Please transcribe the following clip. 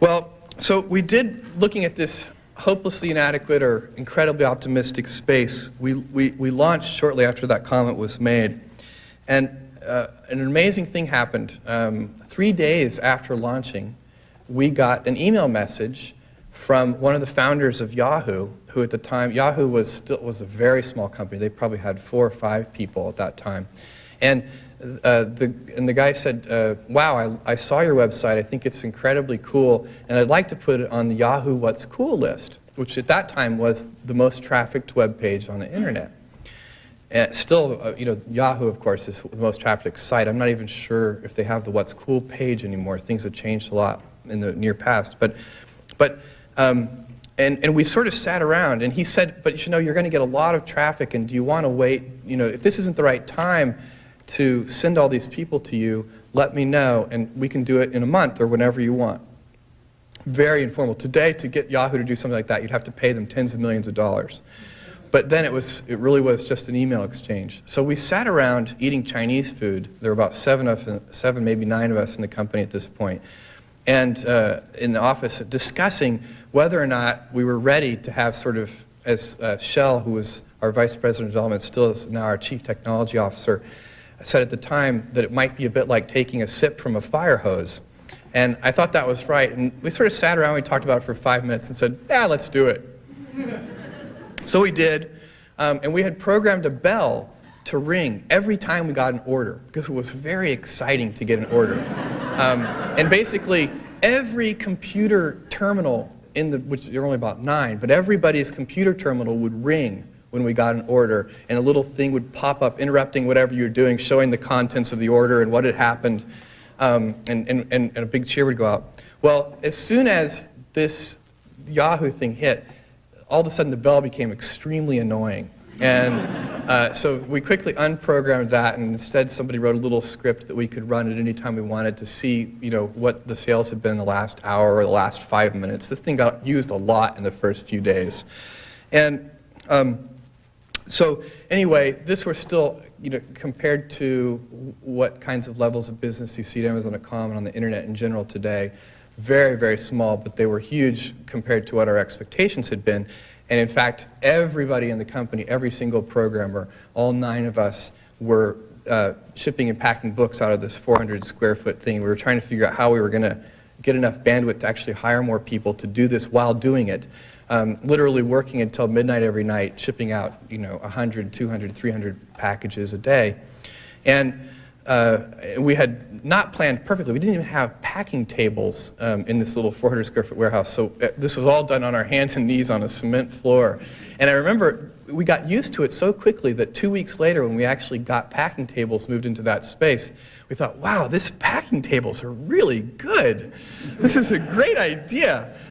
Well, so we did, looking at this hopelessly inadequate or incredibly optimistic space, we launched shortly after that comment was made. And an amazing thing happened. 3 days after launching, we got an email message from one of the founders of Yahoo, who at the time, Yahoo was a very small company. They probably had 4 or 5 people at that time. And the guy said, wow, I saw your website. I think it's incredibly cool, and I'd like to put it on the Yahoo What's Cool list, which at that time was the most trafficked web page on the internet. And still, Yahoo, of course, is the most trafficked site. I'm not even sure if they have the What's Cool page anymore. Things have changed a lot in the near past. And we sort of sat around, and he said, but you're going to get a lot of traffic, and do you want to wait? If this isn't the right time to send all these people to you, let me know, and we can do it in a month or whenever you want. Very informal. Today, to get Yahoo to do something like that, you'd have to pay them tens of millions of dollars. But then it really was just an email exchange. So we sat around eating Chinese food. There were about seven, maybe 9 of us in the company at this point, and in the office discussing whether or not we were ready to have sort of, as Shell, who was our vice president of development, still is now our chief technology officer, said at the time that it might be a bit like taking a sip from a fire hose. And I thought that was right. And we sort of sat around, we talked about it for 5 minutes and said, yeah, let's do it. So we did. And we had programmed a bell to ring every time we got an order, because it was very exciting to get an order. And basically, every computer terminal, which there were only about 9, but everybody's computer terminal would ring when we got an order, and a little thing would pop up interrupting whatever you were doing, showing the contents of the order and what had happened, and a big cheer would go out. Well, as soon as this Yahoo thing hit, all of a sudden the bell became extremely annoying. And so we quickly unprogrammed that, and instead somebody wrote a little script that we could run at any time we wanted to see what the sales had been in the last hour or the last 5 minutes. This thing got used a lot in the first few days. And so anyway, this was still, compared to what kinds of levels of business you see at Amazon.com and on the internet in general today, very, very small, but they were huge compared to what our expectations had been. And in fact, everybody in the company, every single programmer, all 9 of us were shipping and packing books out of this 400 square foot thing. We were trying to figure out how we were going to get enough bandwidth to actually hire more people to do this while doing it. Literally working until midnight every night, shipping out 100, 200, 300 packages a day. And we had not planned perfectly. We didn't even have packing tables in this little 400 square foot warehouse. So this was all done on our hands and knees on a cement floor. And I remember we got used to it so quickly that 2 weeks later, when we actually got packing tables moved into that space, we thought, wow, these packing tables are really good. This is a great idea.